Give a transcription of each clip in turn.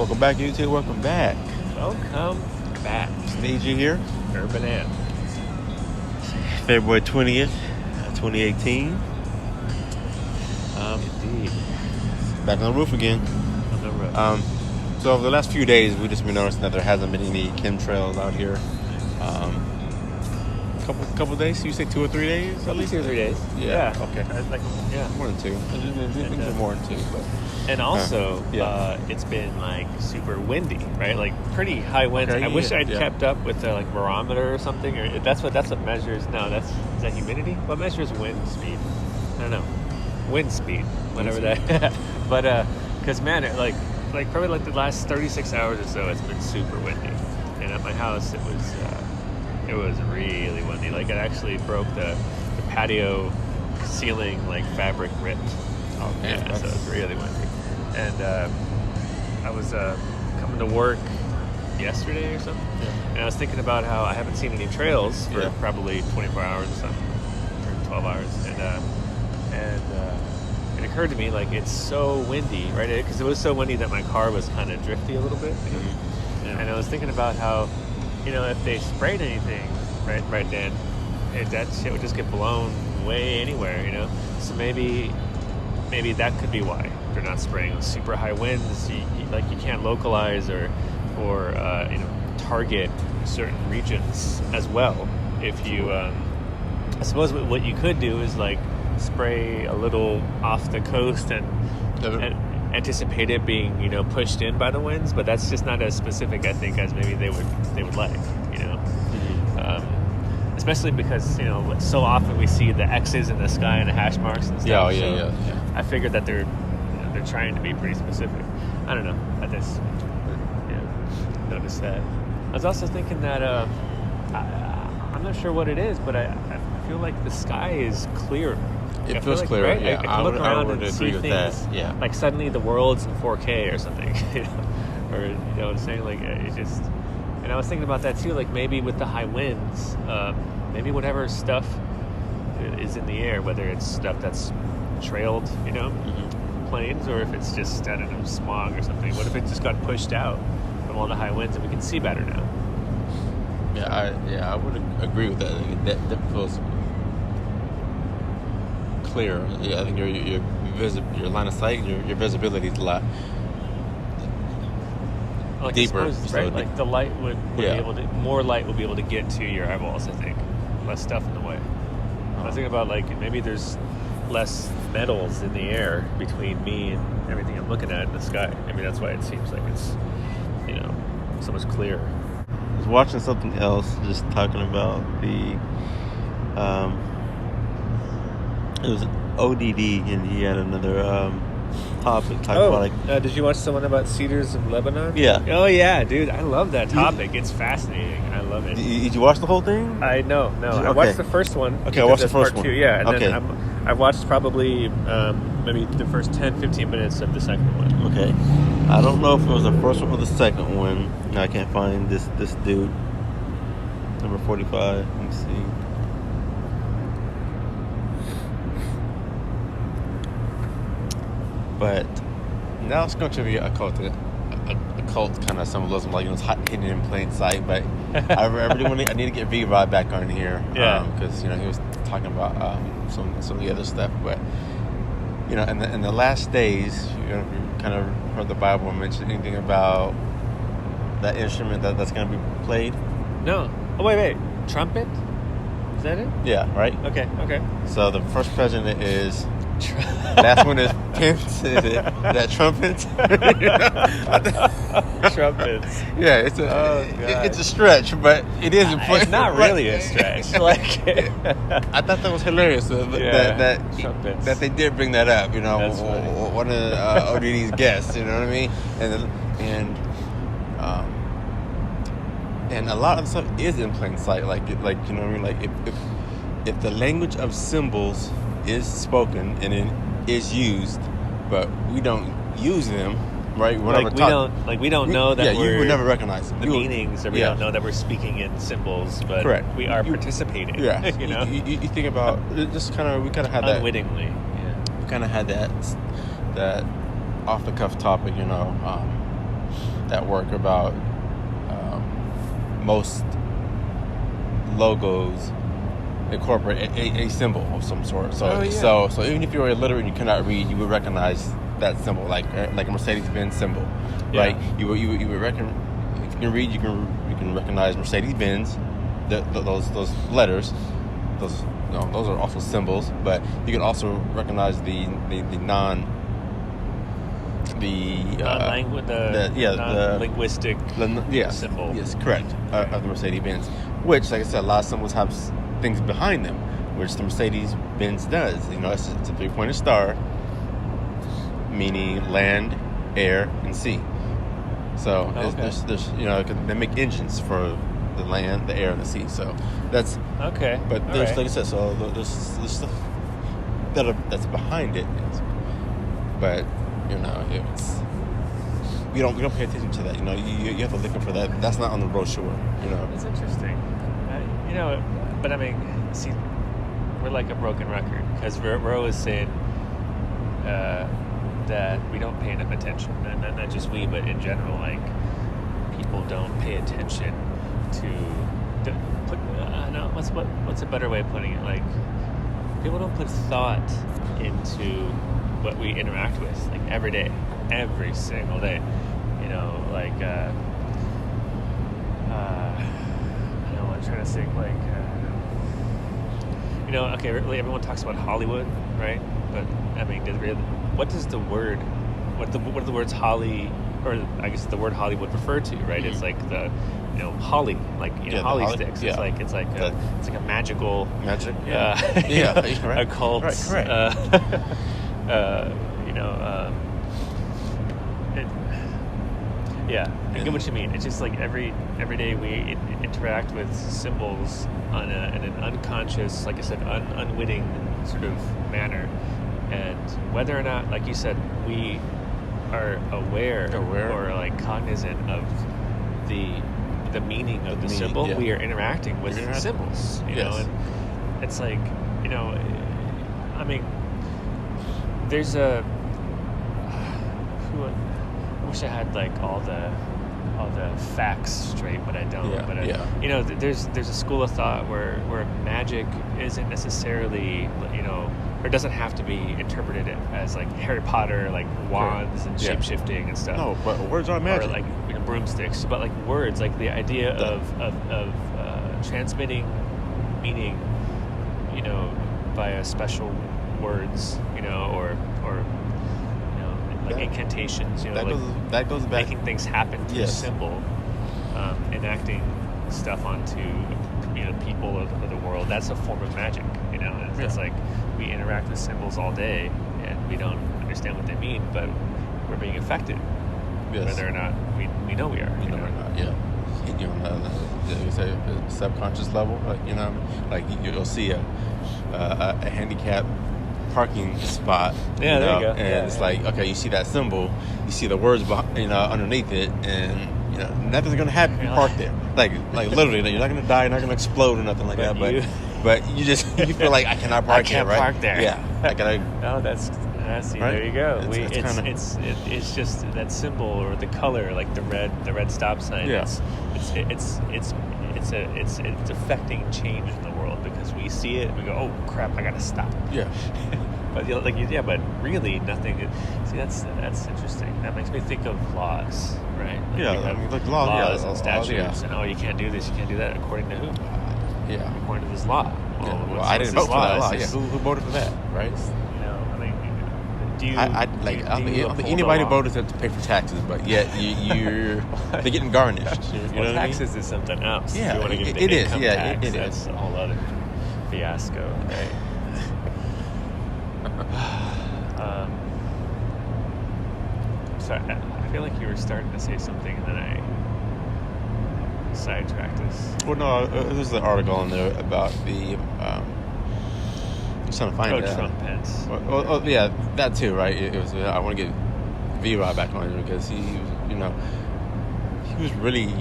Welcome back, YouTube. Welcome back. Welcome back. It's Niijii here. Urbanamp. February 20th, 2018. Indeed. Back on the roof again. On the road. So over the last few days, we've just been noticing that there hasn't been any chemtrails out here. Couple days? You say 2 or 3 days? At least 2 or 3 days. Yeah. Okay. More than 2. More than 2. But. And also, it's been like super windy, right? Like pretty high winds. Okay, I wish I'd kept up with the like barometer or something. Or that's what measures. No, is that humidity? What measures wind speed? I don't know. Wind speed, whatever that. But because man, like probably like the last 36 hours or so, it's been super windy. And at my house, it was really windy. Like it actually broke the patio ceiling, like fabric ripped. Oh, man. Yeah, so it was really windy. And I was coming to work yesterday or something, and I was thinking about how I haven't seen any trails for probably 24 hours or something, or 12 hours, and it occurred to me, like, it's so windy, right? Because it was so windy that my car was kind of drifty a little bit. And I was thinking about how, if they sprayed anything right then, that shit would just get blown way anywhere, So maybe that could be why they're not spraying. With super high winds, you can't localize or target certain regions as well. If you, I suppose what you could do is like spray a little off the coast and anticipate it being pushed in by the winds, but that's just not as specific, I think, as maybe they would like. Especially because so often we see the X's in the sky and the hash marks and stuff. Yeah. I figured that they're trying to be pretty specific. I don't know. I just noticed that. I was also thinking that I'm not sure what it is, but I feel like the sky is clearer. It feels clearer. Right? Yeah, I can look around and see with things. That. Yeah. Like suddenly the world's in 4K or something. Or what I'm saying, like it just. And I was thinking about that too. Like maybe with the high winds, maybe whatever stuff is in the air, whether it's stuff that's trailed, planes, or if it's just, I don't know, smog or something. What if it just got pushed out from all the high winds and we can see better now? I would agree with that. That feels clear. Yeah, I think your line of sight, your visibility is a lot deeper. Right? Like the light would be able to, more light would be able to get to your eyeballs, I think. Less stuff in the way. I was thinking about like maybe there's less metals in the air between me and everything I'm looking at in the sky. Maybe that's why it seems like it's so much clearer. I was watching something else, just talking about the it was ODD, and he had another topic talking about like. Did you watch someone about cedars of Lebanon? Yeah. Oh yeah, dude, I love that topic. It's fascinating. I love it. Did you watch the whole thing? No. I watched the first one. Okay, I watched the first one. Two, yeah, and then I watched probably maybe the first 10-15 minutes of the second one. Okay. I don't know if it was the first one or the second one. I can't find this dude. Number 45. Let me see. But now it's going to be a cult kind of symbolism, like it's hidden in plain sight. But I really I need to get V-Rod back on here, because he was talking about some of the other stuff. But in the last days, you kind of heard the Bible mention anything about that instrument that's going to be played? No. Oh wait, trumpet? Is that it? Yeah. Right. Okay. So the first president is. Last one is Pence. Is it that Trumpets? Trumpets. Yeah, it's a stretch, but it is important. It's not really a stretch. Like I thought that was hilarious. That they did bring that up. That's funny. One of ODD's guests. You know what I mean? And a lot of stuff is in plain sight. Like you know what I mean? Like if the language of symbols is spoken and it is used, but we don't use them, right? We don't know that you would never recognize them. The meanings, or we don't know that we're speaking in symbols, but correct. We are participating. Yeah, you think about just kind of, we kind of had that unwittingly. Yeah, we kind of had that off the cuff topic, that work about most logos incorporate a symbol of some sort. So even if you're illiterate and you cannot read, you would recognize that symbol, like a Mercedes-Benz symbol, right? You would reckon if you can read, you can recognize Mercedes-Benz, those letters, those are also symbols, but you can also recognize the linguistic symbol. Yes, correct. Of the Mercedes-Benz, which, like I said, a lot of symbols have things behind them, which the Mercedes-Benz does. It's a 3-pointed star, meaning land, air, and sea. So there's they make engines for the land, the air, and the sea. So that's okay. But there's, like I said, so there's stuff that's behind it. But it's we don't pay attention to that. You have to look for that. That's not on the brochure. It's interesting. But I mean, see, we're like a broken record because we're always saying that we don't pay enough attention, and not just we, but in general, like people don't pay attention to what's a better way of putting it? Like people don't put thought into what we interact with, like every day, every single day. Like I don't know, I'm trying to think, like okay, really, everyone talks about Hollywood, right? But I mean, what do the words Holly, or I guess the word Hollywood refer to, right? It's like the holly, like holly sticks. Yeah. It's like a magical magic. Right. Occult. Right. I get what you mean. It's just like every day we interact with symbols in an unconscious, like I said, unwitting sort of manner, and whether or not, like you said, we are aware. Or like cognizant of the meaning of the symbol, we are interacting with symbols. And it's like I mean, there's I wish I had like all the facts straight, but I don't. There's a school of thought where magic isn't necessarily or doesn't have to be interpreted as like Harry Potter, like wands and shape-shifting and stuff. No, but words are magic. Or like broomsticks, but like words, like the idea of transmitting meaning, via special words, or like incantations, that goes back, making things happen through symbol, enacting stuff onto people of the world. That's a form of magic. It's like we interact with symbols all day and we don't understand what they mean, but we're being affected, whether or not we know we are. You know or not, you say subconscious level, like you'll see a handicap parking spot, there you go, and it's like, okay, you see that symbol, you see the words underneath it, and nothing's gonna happen if you park there. Like literally, you're not gonna die, you're not gonna explode or nothing like that. But you feel like I cannot park there, right? Park there. Yeah, I gotta. Oh, that's see, right? There you go. It's just that symbol or the color, like the red stop sign. Yeah. It's affecting change in the world because we see it and we go, oh crap, I gotta stop. Yeah. But but really nothing. See, that's interesting. That makes me think of laws, right? Like laws and statutes, and you can't do this, you can't do that, according to who? According to this law. Well, I didn't vote for that law. Who voted for that, right? I don't think anybody voted to pay for taxes, but yet they're getting garnished. Taxes is something else. Yeah, you want to give it is. Tax, It that's is a whole other fiasco, right? Sorry, I feel like you were starting to say something, and then I sidetracked us. Well, no, there's an article in there about the. I'm trying to find it. Trump, Pence. Well, yeah, that too, right? It was. I want to get V-Rod back on it because he was really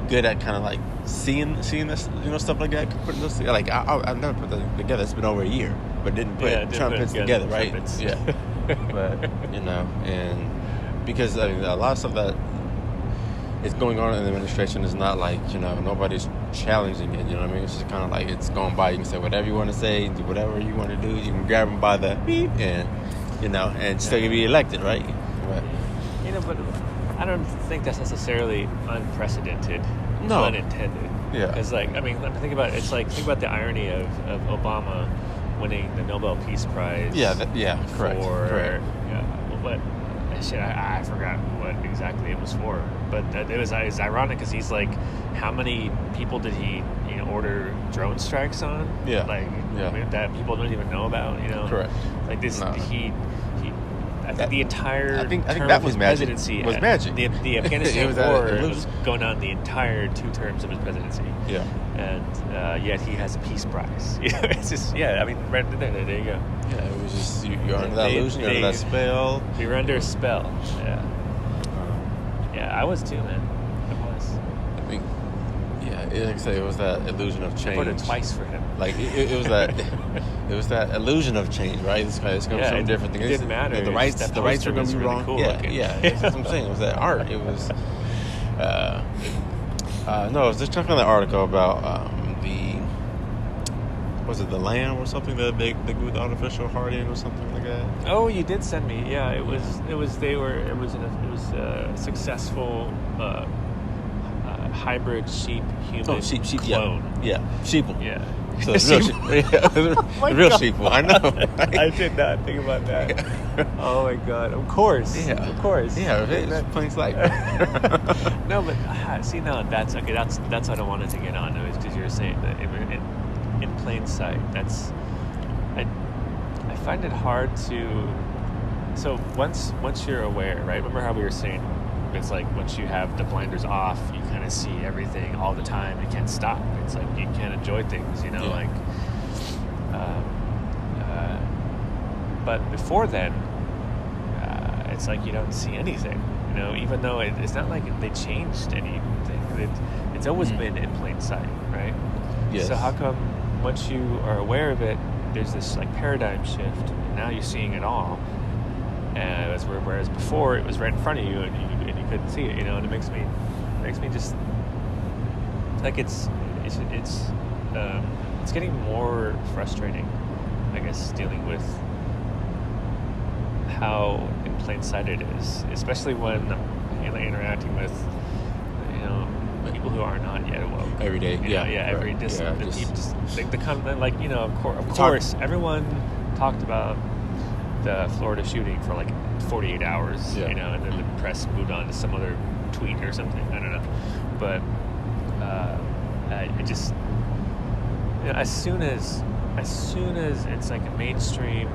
good at kind of like seeing this, stuff like that. Putting this, like I've never put that together. It's been over a year, but didn't put Trumpets together, right? Trumpets. Yeah, but and because a lot of stuff that it's going on in the administration. It's not like, nobody's challenging it. You know what I mean? It's just kind of like it's going by. You can say whatever you want to say, do whatever you want to do. You can grab them by the beep and, and still be elected, right? But, but I don't think that's necessarily unprecedented. No. Unintended. Yeah. Because, think about it. It's like, think about the irony of Obama winning the Nobel Peace Prize. Correct. But I forgot what exactly it was for. But it was ironic because he's like, how many people did he order drone strikes on? Yeah. That people don't even know about. Correct. Like this, No. I think the entire I think term that of was his magic. presidency, Was magic. The Afghanistan It was war was going on the entire 2 terms of his presidency. Yeah. And yet he has a peace prize. It's just, right there you go. Yeah, it was just, you're under that illusion, you're under that spell. We were under a spell, yeah. Yeah, I was too, man. I was. I think, like I say, it was that illusion of change. I voted twice for him. Like, it was that it was that illusion of change, right? It's going to be something different. It didn't matter. The rights are going to be really wrong. Cool That's what I'm saying. It was that art. It was... no, I was just checking on the article about was it the lamb or something that they grew the artificial heart in or something like that? Oh, you did send me. Yeah, it was a successful hybrid sheep human clone. Yeah, Sheeple. Yeah. So it's real, real Sheeple. I know. I did not think about that. Oh my god! Of course. Yeah. Of course. Yeah, it's plain sight. No, but that's okay. That's what I wanted to get on to, is because you were saying that in plain sight. I find it hard to. So once you're aware, right? Remember how we were saying, it's like once you have the blinders off, you kind of see everything all the time. You can't stop. It's like you can't enjoy things, but before then, it's like you don't see anything. Even though it's not like they changed anything. It's always been in plain sight, right? Yes. So how come once you are aware of it, there's this like paradigm shift, and now you're seeing it all? And whereas before it was right in front of you and you couldn't see it, and it makes me just like it's getting more frustrating, I guess, dealing with how in plain sight it is, especially when interacting with people who are not yet awoke every day. Of course, everyone talked about the Florida shooting for like 48 hours, and then the press moved on to some other tweet or something. I don't know, but I just, as soon as it's like a mainstream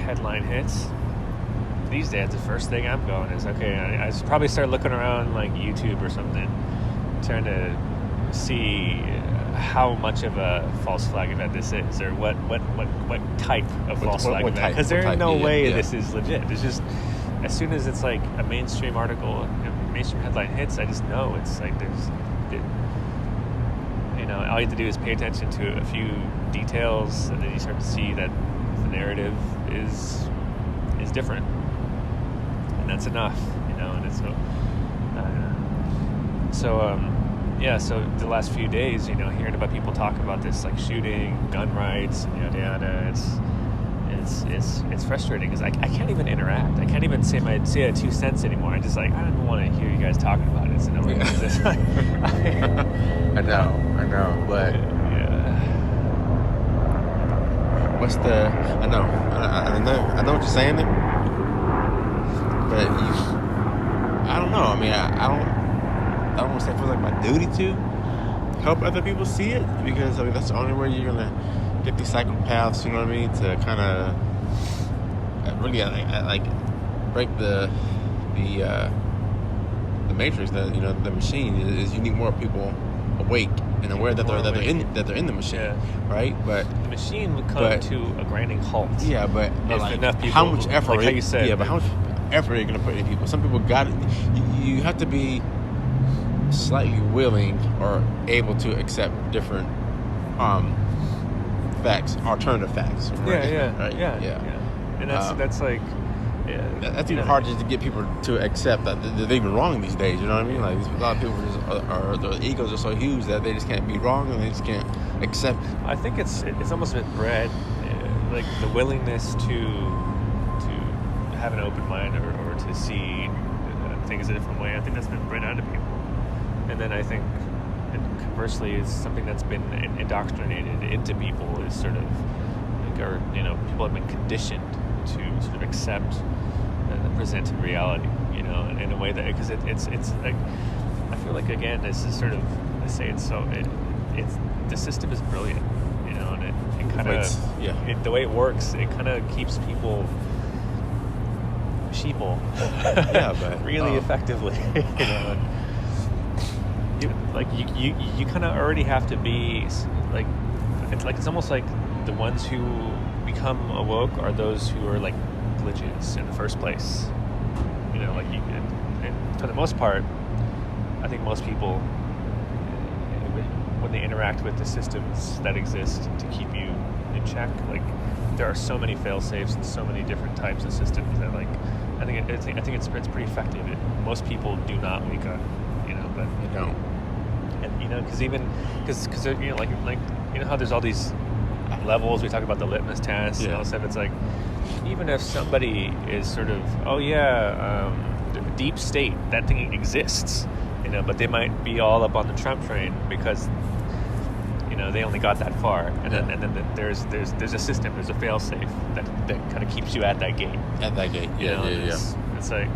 headline hits, these days the first thing I'm going is, okay, I should probably start looking around like YouTube or something, trying to see how much of a false flag event this is, or what type of false flag event, because there's no way this is legit. It's just, as soon as it's like a mainstream article, a mainstream headline hits, I just know it's like all you have to do is pay attention to a few details, and then you start to see that the narrative is different, and that's enough, and it's so the last few days, hearing about people talking about this, like shooting, gun rights, yada yada, it's frustrating because I can't even interact. I can't even say 2 cents anymore. I just I don't even want to hear you guys talking about it. So no one does this. I know, but what's the? I know what you're saying there, but I don't know. I mean, I don't want to say it feels like my duty to help other people see it, because that's the only way you're gonna get these psychopaths, you know what I mean, to kind of really like break the matrix, that the machine is. You need more people awake and aware that they're in the machine, right? But the machine would come to a grinding halt. Yeah, but if enough people, how much effort? Like how you said, but how much effort are you gonna put into people? Some people got it. You have to be slightly willing or able to accept different facts, alternative facts. Right? Yeah. And that's like, That's even hard just to get people to accept that they're even wrong these days. You know what I mean? Like a lot of people their egos are so huge that they just can't be wrong and they just can't accept. I think it's almost been bred, like the willingness to have an open mind or to see things a different way. I think that's been bred out of people, and then I think conversely is something that's been indoctrinated into people is sort of like, or people have been conditioned to sort of accept the presented reality, in a way that, because it's like, I feel like, again, this is sort of, I say it's the system is brilliant, and it kind of, the way it works, it kind of keeps people sheeple, but really effectively, you kind of already have to be like, it's almost like the ones who become awoke are those who are like glitches in the first place, and for the most part, I think most people, when they interact with the systems that exist to keep you in check, like there are so many fail-safes and so many different types of systems that, like, I think it's pretty effective. Most people do not wake up, but they don't. And because like how there's all these levels, we talk about the litmus test and all that stuff. It's like, even if somebody is sort of, deep state, that thing exists, but they might be all up on the Trump train because they only got that far, and then there's a system, there's a fail-safe that kind of keeps you at that gate. It's like,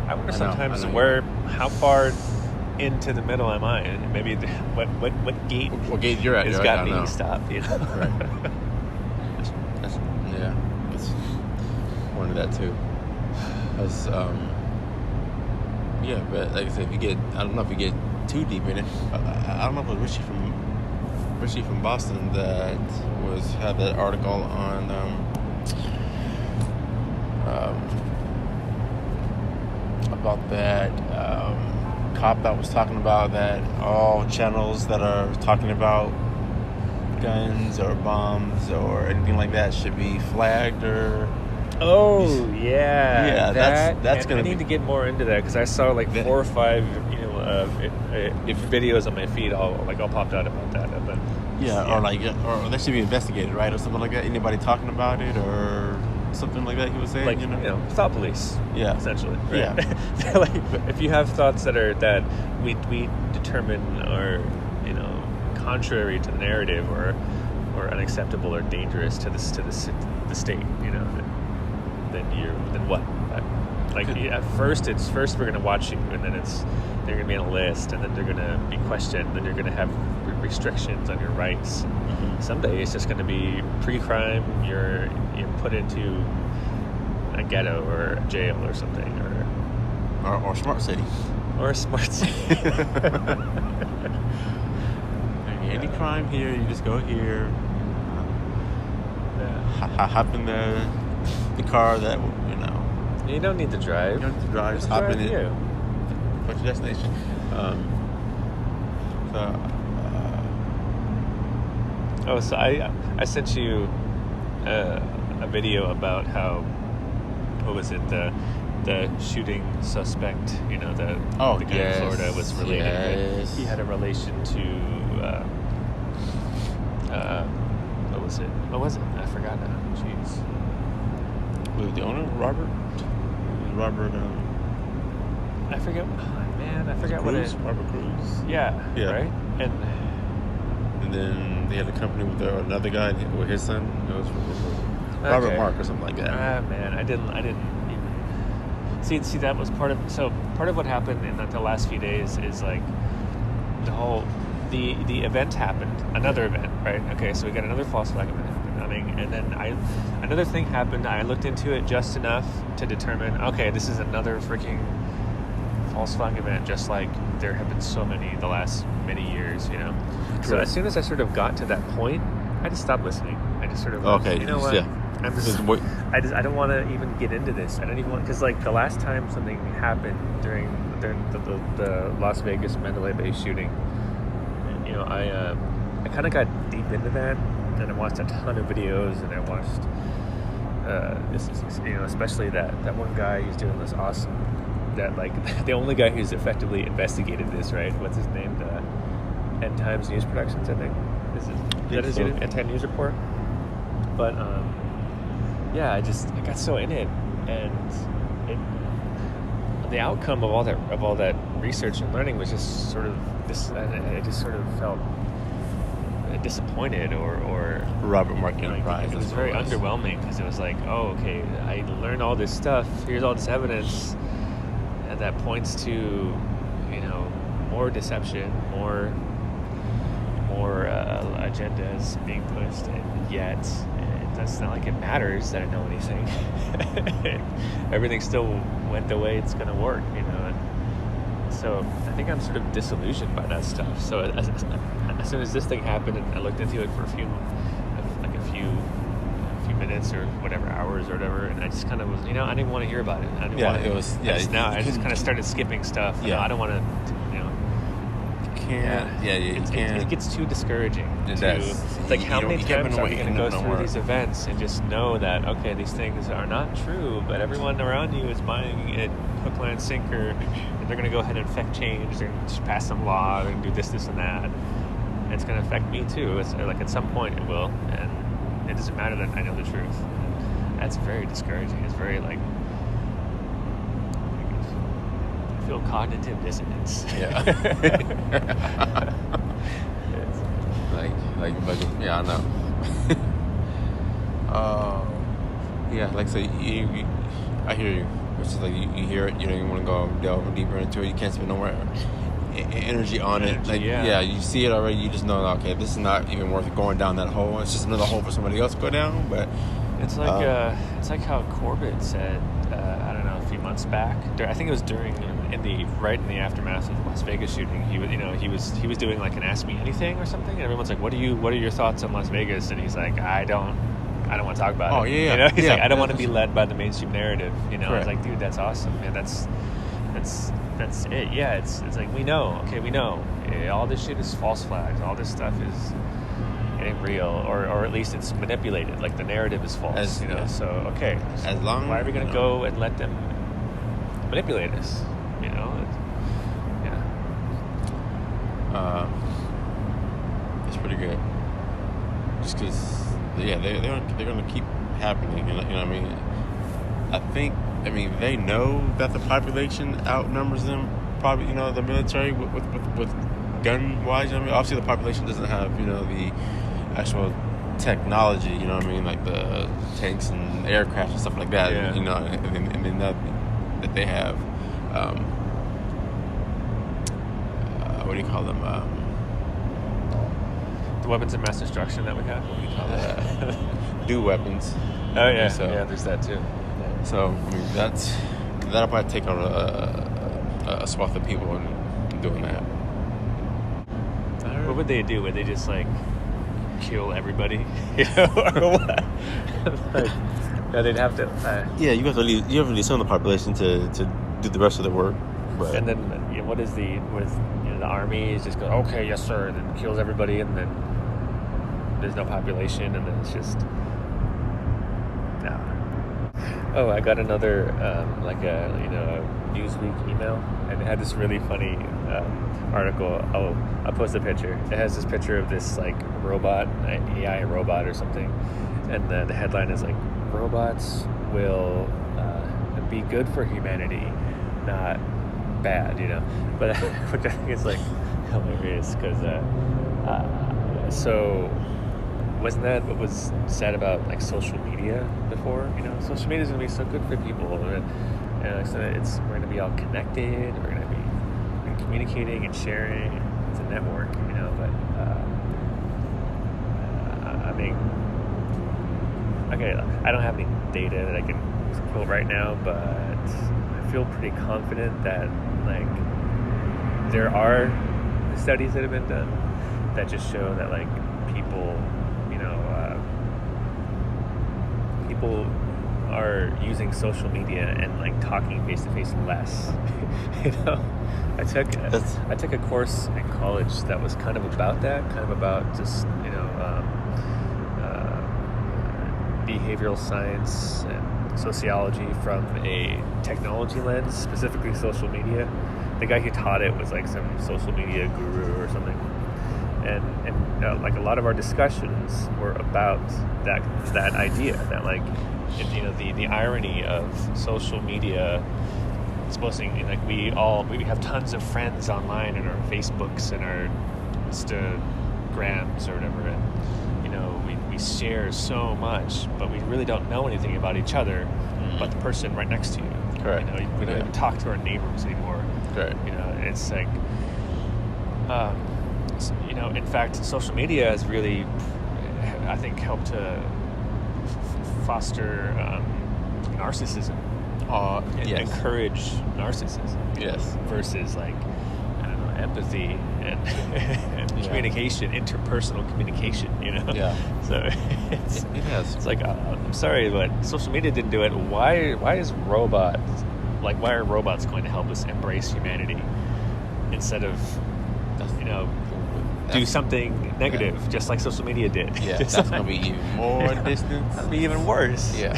I wonder sometimes how far into the middle am I, and maybe what gate you're at has got me stopped, Right. It's one of that too. But like I said, I don't know if you get too deep in it. I don't know if it was Richie from Boston that had that article on about that cop that was talking about that all channels that are talking about guns or bombs or anything like that should be flagged or. That's gonna. I need to get more into that because I saw like 4 or 5, videos on my feed all popped out about that. But or that should be investigated, right, or something like that. Anybody talking about it or something like that? He was saying, thought police. Yeah, essentially. Right? Yeah. Like, if you have thoughts that we determine are contrary to the narrative or unacceptable or dangerous to the state, then what? At first we're going to watch you, and then they're going to be on a list, and then they're going to be questioned, and you're going to have restrictions on your rights. Mm-hmm. Someday it's just going to be pre-crime. You're put into a ghetto or a jail or something, or smart city, Any crime here, you just go here. Hop in the car that You don't need to drive. You don't need to drive. Just hop in it. What's your destination? So I sent you a video about how, what was it, the shooting suspect, the guy in Florida was related. Yes. He had a relation to what was it? I forgot now. Jeez. Was it the owner, Robert? Robert. I forget. Oh, man, I forgot what it. Robert Cruz. Yeah. Right. And then they had a company with another guy with his son. It was Robert Mark or something like that. Man, I didn't even see. That was part of what happened in the last few days is like the event happened, another event, right? Okay, so we got another false flag event happening, and then another thing happened. I looked into it just enough to determine, okay, this is another freaking false flag event, just like there have been so many the last many years, So as soon as I sort of got to that point, I just stopped listening. I just sort of, you know what? Yeah. I'm just, I don't want to even get into this. I don't even want, because like the last time something happened during the Las Vegas Mandalay Bay shooting, I kind of got deep into that, and I watched a ton of videos, and I watched this is, especially that one guy who's doing this awesome, that like the only guy who's effectively investigated this, right? What's his name? The End Times News Productions, I think. Is that his End Time News Report? But yeah, I got so in it, and the outcome of all that research and learning was just sort of this. I just sort of felt disappointed or Robert Markin Prize. It was very underwhelming because it was like, oh, okay, I learned all this stuff. Here's all this evidence, and that points to, more deception, more agendas being pushed, and yet it's not like it matters that I know anything. Everything still went the way it's going to work, And so I think I'm sort of disillusioned by that stuff. So as soon as this thing happened, and I looked into it for a few minutes or whatever, hours or whatever, and I just kind of was, I didn't even want to hear about it. I just kind of started skipping stuff. I don't want to, It gets too discouraging. It's like, how many times are we going to go through these events and just know that, okay, these things are not true, but everyone around you is buying it hook, line, sinker, and they're going to go ahead and affect change. They're going to just pass some law and do this, and that. And it's going to affect me too. It's like at some point it will, and it doesn't matter that I know the truth. And that's very discouraging. It's very like, I feel cognitive dissonance. Yeah. like yeah, I know. Like so you I hear you. It's just like you hear it, you don't even want to go delve deeper into it. You can't spend no more energy on it. Like you see it already. You just know, okay, this is not even worth going down that hole. It's just another hole for somebody else to go down. But it's like how Corbett said, I don't know, a few months back. I think it was in the aftermath of the Las Vegas shooting. He was doing like an Ask Me Anything or something, and everyone's like, what are your thoughts on Las Vegas? And he's like, I don't want to talk about it. Oh yeah. He's like, I don't want to be led by the mainstream narrative. I was like, dude, that's awesome, man. That's it. Yeah, it's like we know. All this shit is false flags. All this stuff ain't real, or at least it's manipulated. Like the narrative is false. So okay. So why are we gonna go and let them manipulate us? It's pretty good. Just because, they're gonna keep happening. You know what I mean? I think they know that the population outnumbers them. Probably, the military with gun wise. Obviously the population doesn't have the actual technology. Like the tanks and aircraft and stuff like that. Yeah. And then that they have. What do you call them? The weapons of mass destruction that we have. What do you call that? Do weapons. Oh yeah. So, yeah, there's that too. Yeah. So that'll probably take out a swath of people in doing that. What would they do? Would they just like kill everybody? Or what? They'd have to. You have to leave some of the population to do the rest of the work. But. And then what is the army is just go, okay, yes sir, and then kills everybody, and then there's no population, and then it's just no. Oh, I got another a Newsweek email, and it had this really funny article. Oh, I'll post a picture. It has this picture of this like robot, AI robot or something, and the headline is like, robots will be good for humanity, not bad, but which I think is like hilarious because so wasn't that what was said about like social media before? Social media is going to be so good for people, and so we're going to be all connected, we're going to be communicating and sharing, it's a network, but okay, I don't have any data that I can quote right now, but I feel pretty confident that like there are studies that have been done that just show that like people are using social media and like talking face to face less. I took a course in college that was kind of about that, kind of about just behavioral science and sociology from a technology lens, specifically social media. The guy who taught it was like some social media guru or something. And like a lot of our discussions were about that idea, that like, you know, the irony of social media exposing, like we have tons of friends online in our Facebooks and our Instagrams or whatever, and you know, we share so much, but we really don't know anything about each other, but the person right next to you. Correct. You know, we don't even talk to our neighbors anymore. Correct. You know, it's like, you know, in fact, social media has really, I think, helped to foster narcissism. Encourage narcissism. Yes. Versus like, I don't know, empathy and communication, interpersonal communication. You know. Yeah. So it's like, I'm sorry, but social media didn't do it. Why are robots going to help us embrace humanity instead of, you know, do something negative, just like social media did? Yeah, that's going to be even more distance. That'll be even worse. Yeah.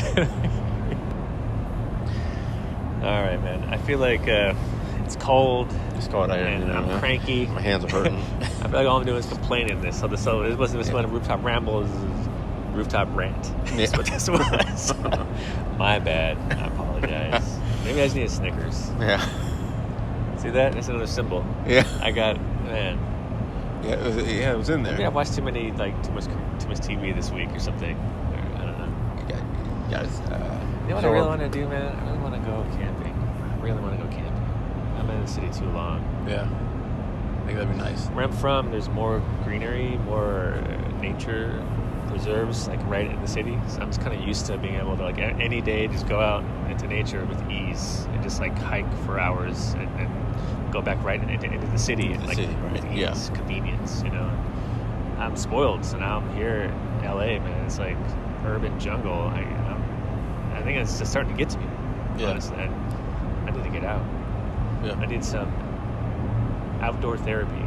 All right, man. I feel like it's cold. It's cold out here. And I'm cranky. My hands are hurting. I feel like all I'm doing is complaining this. So it wasn't a Rooftop Rambles, Rooftop Rant. That's what this was. My bad. I apologize. Maybe I just need a Snickers. Yeah. See that? That's another symbol. Yeah. I got, man. Yeah, it was in there. Maybe I watched too much TV this week or something. Or, I don't know. You guys. You know what I really want to do, man? I really want to go camping. I really want to go camping. I'm in the city too long. Yeah. I think that'd be nice. Where I'm from, there's more greenery, more nature preserves, like right in the city. So I'm just kind of used to being able to, like, any day just go out into nature with ease and just like hike for hours and go back right into the city and like with ease, convenience, you know. I'm spoiled, so now I'm here in LA, man. It's like urban jungle. I think it's just starting to get to me. Yeah. Honestly, I need to get out. Yeah. I need some outdoor therapy.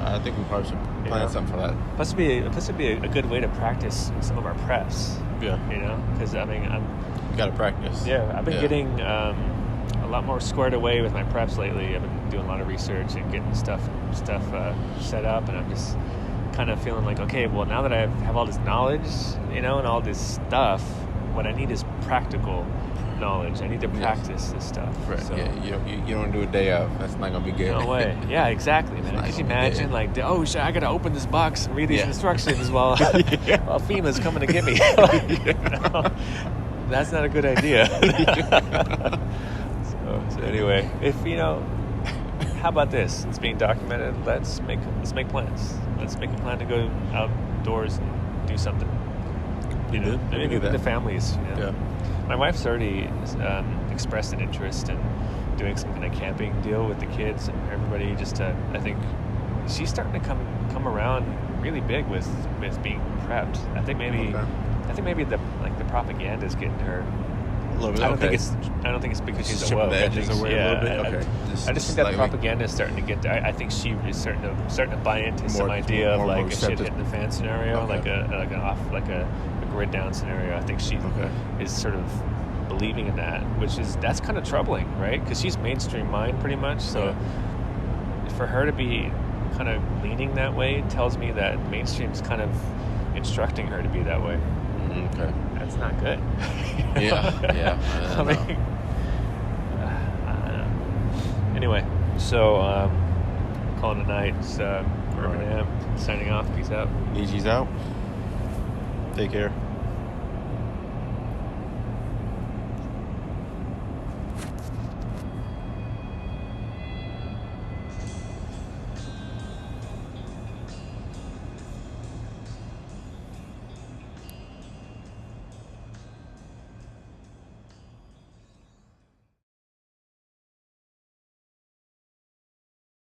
I think we probably should plan something for that. Plus, it'd be a good way to practice some of our preps. Yeah. You know, because I mean, you gotta practice. Yeah, I've been getting a lot more squared away with my preps lately. I've been doing a lot of research and getting stuff set up, and I'm just kind of feeling like, okay, well, now that I have all this knowledge, you know, and all this stuff, what I need is practical knowledge. I need to practice this stuff. Right. So, yeah. You don't do a day of. That's not gonna be good. No way. Yeah, exactly, man. Could you imagine, like, oh shit, I gotta open this box and read these instructions while FEMA's coming to get me. You know? That's not a good idea. So anyway, if you know, how about this? It's being documented. Let's make plans. Let's make a plan to go outdoors and do something. You know, maybe with the families. You know? Yeah. My wife's already expressed an interest in doing some kind of camping deal with the kids and everybody. I think she's starting to come around really big with being prepped. I think maybe the propaganda is getting her. A little bit. I don't think it's because she's awoke. The edges away a little bit. Okay. I just think that propaganda is starting to get there. I think she is starting to buy into some idea of like a shit hitting the fan scenario, like a grid down scenario. I think she is sort of believing in that, that's kind of troubling, right? Because she's mainstream mind pretty much. So for her to be kind of leaning that way tells me that mainstream's kind of instructing her to be that way. Okay. That's not good. Yeah. I mean, I don't know. Anyway, so calling it a night. It's urbanamp signing off. Peace out. Niijii's out. Take care.